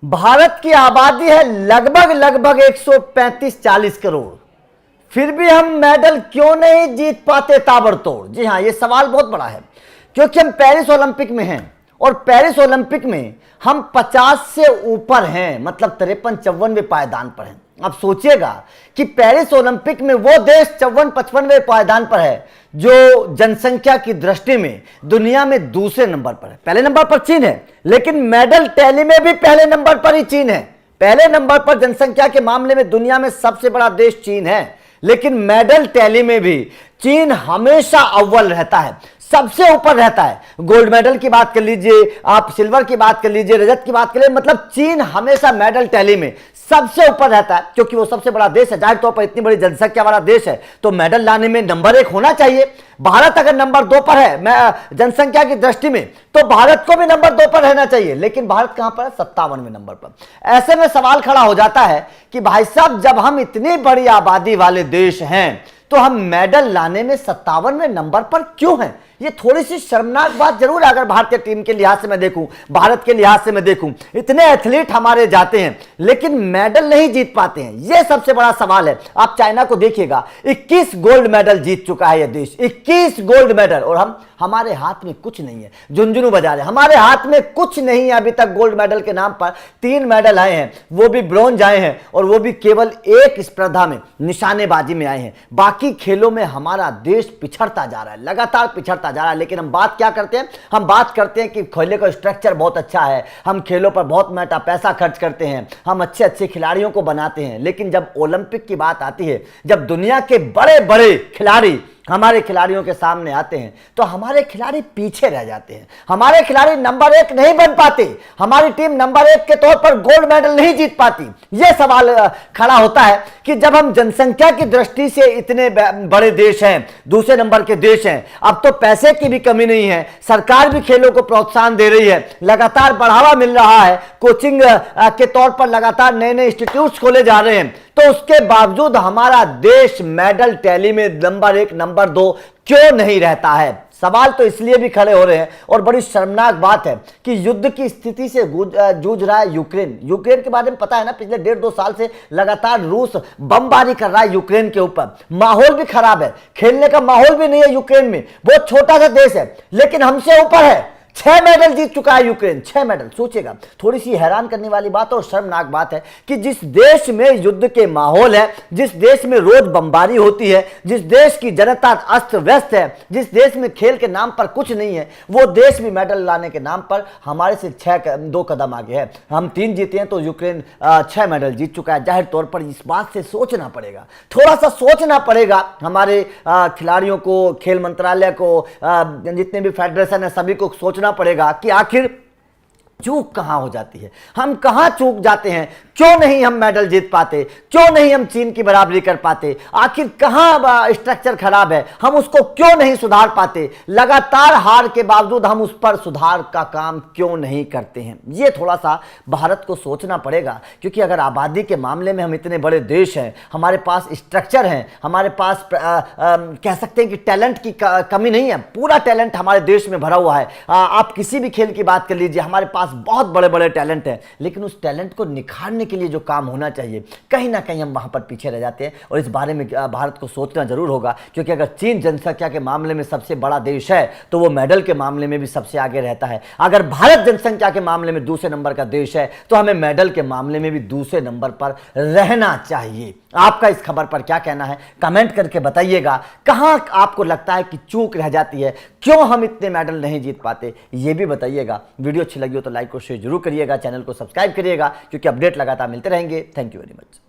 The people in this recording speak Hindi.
भारत की आबादी है लगभग 135-40 करोड़, फिर भी हम मेडल क्यों नहीं जीत पाते ताबड़तोड़। जी हाँ, ये सवाल बहुत बड़ा है क्योंकि हम पेरिस ओलंपिक में हैं और पेरिस ओलंपिक में हम 50 से ऊपर हैं, मतलब 53-54वें पायदान पर हैं। अब सोचिएगा कि पेरिस ओलंपिक में वो देश 54-55वें पायदान पर है जो जनसंख्या की दृष्टि में दुनिया में दूसरे नंबर पर है। पहले नंबर पर चीन है, लेकिन मेडल टैली में भी पहले नंबर पर ही चीन है। पहले नंबर पर जनसंख्या के मामले में दुनिया में सबसे बड़ा देश चीन है, लेकिन मेडल टैली में भी चीन हमेशा अव्वल रहता है, सबसे ऊपर रहता है। गोल्ड मेडल की बात कर लीजिए, आप सिल्वर की बात कर लीजिए, रजत की बात कर लीजिए, मतलब चीन हमेशा मेडल टैली में सबसे ऊपर रहता है क्योंकि वो सबसे बड़ा देश है। जाहिर तौर पर इतनी बड़ी जनसंख्या वाला देश है तो मेडल लाने में नंबर 1 होना चाहिए। भारत अगर नंबर 2 पर है जनसंख्या की दृष्टि में, तो भारत को भी नंबर 2 पर रहना चाहिए, लेकिन भारत कहां पर है? 57वें नंबर पर। ऐसे में सवाल खड़ा हो जाता है कि भाई साहब, जब हम इतनी बड़ी आबादी वाले देश हैं तो हम मेडल लाने में 57वें नंबर पर क्यों हैं? ये थोड़ी सी शर्मनाक बात जरूर है। अगर भारतीय टीम के लिहाज से मैं देखूं, भारत के लिहाज से मैं देखूं, इतने एथलीट हमारे जाते हैं लेकिन मेडल नहीं जीत पाते हैं, ये सबसे बड़ा सवाल है। आप चाइना को देखिएगा, 21 गोल्ड मेडल जीत चुका है यह देश, 21 गोल्ड मेडल, और हमारे हाथ में कुछ नहीं है। झुंझुनू बजा रहे, हमारे हाथ में कुछ नहीं है अभी तक। गोल्ड मेडल के नाम पर 3 मेडल आए हैं, वो भी ब्रॉन्ज आए हैं, और वो भी केवल एक स्पर्धा में निशानेबाजी में आए हैं। बाकी खेलों में हमारा देश पिछड़ता जा रहा है, लगातार पिछड़ता जा रहा है। लेकिन हम बात क्या करते हैं? हम बात करते हैं कि खेलों का स्ट्रक्चर बहुत अच्छा है, हम खेलों पर बहुत मोटा पैसा खर्च करते हैं, हम अच्छे अच्छे खिलाड़ियों को बनाते हैं, लेकिन जब ओलंपिक की बात आती है, जब दुनिया के बड़े बड़े खिलाड़ी हमारे खिलाड़ियों के सामने आते हैं तो हमारे खिलाड़ी पीछे रह जाते हैं, हमारे खिलाड़ी नंबर 1 नहीं बन पाते, हमारी टीम नंबर 1 के तौर पर गोल्ड मेडल नहीं जीत पाती। यह सवाल खड़ा होता है कि जब हम जनसंख्या की दृष्टि से इतने बड़े देश हैं, दूसरे नंबर के देश हैं, अब तो पैसे की भी कमी नहीं है, सरकार भी खेलों को प्रोत्साहन दे रही है, लगातार बढ़ावा मिल रहा है, कोचिंग के तौर पर लगातार नए नए इंस्टीट्यूट्स खोले जा रहे हैं, तो उसके बावजूद हमारा देश मेडल टैली में नंबर 1 नंबर 2 क्यों नहीं रहता है? सवाल तो इसलिए भी खड़े हो रहे हैं, और बड़ी शर्मनाक बात है कि युद्ध की स्थिति से जूझ रहा है यूक्रेन। यूक्रेन के बारे में पता है ना, पिछले 1.5-2 साल से लगातार रूस बमबारी कर रहा है यूक्रेन के ऊपर। माहौल भी खराब है, खेलने का माहौल भी नहीं है यूक्रेन में। बहुत छोटा सा देश है लेकिन हमसे ऊपर है, 6 मेडल जीत चुका है यूक्रेन, 6 मेडल। सोचिएगा, थोड़ी सी हैरान करने वाली बात और शर्मनाक बात है कि जिस देश में युद्ध के माहौल है, जिस देश में रोज बमबारी होती है, जिस देश की जनता अस्त व्यस्त है, जिस देश में खेल के नाम पर कुछ नहीं है, वो देश भी मेडल लाने के नाम पर हमारे से 2 कदम आगे है। हम 3 जीते हैं तो यूक्रेन 6 मेडल जीत चुका है। जाहिर तौर पर इस बात से सोचना पड़ेगा, थोड़ा सा सोचना पड़ेगा हमारे खिलाड़ियों को, खेल मंत्रालय को, जितने भी फेडरेशन है सभी को सोचना पड़ेगा कि आखिर चूक कहां हो जाती है, हम कहां चूक जाते हैं, क्यों नहीं हम मेडल जीत पाते, क्यों नहीं हम चीन की बराबरी कर पाते, आखिर कहां स्ट्रक्चर खराब है, हम उसको क्यों नहीं सुधार पाते, लगातार हार के बावजूद हम उस पर सुधार का काम क्यों नहीं करते हैं? ये थोड़ा सा भारत को सोचना पड़ेगा, क्योंकि अगर आबादी के मामले में हम इतने बड़े देश हैं, हमारे पास स्ट्रक्चर है, हमारे पास कह सकते हैं कि टैलेंट की कमी नहीं है, पूरा टैलेंट हमारे देश में भरा हुआ है। आप किसी भी खेल की बात कर लीजिए, हमारे पास बहुत बड़े बड़े टैलेंट हैं, लेकिन उस टैलेंट को निखारने के लिए जो काम होना चाहिए, कहीं ना कहीं हम वहां पर पीछे रह जाते हैं। और इस बारे में भारत को सोचना जरूर होगा, क्योंकि अगर चीन जनसंख्या के मामले में सबसे बड़ा देश है तो वो मेडल के मामले में भी सबसे आगे रहता है। अगर भारत जनसंख्या के मामले में दूसरे नंबर का देश है तो हमें मेडल के मामले में भी दूसरे नंबर पर रहना चाहिए। आपका इस खबर पर क्या कहना है, कमेंट करके बताइएगा। कहां आपको लगता है कि चूक रह जाती है, क्यों हम इतने मेडल नहीं जीत पाते, ये भी बताइएगा। वीडियो अच्छी लगी हो तो लाइक और शेयर जरूर करिएगा, चैनल को सब्सक्राइब करिएगा, क्योंकि अपडेट लगातार मिलते रहेंगे। Thank you very much.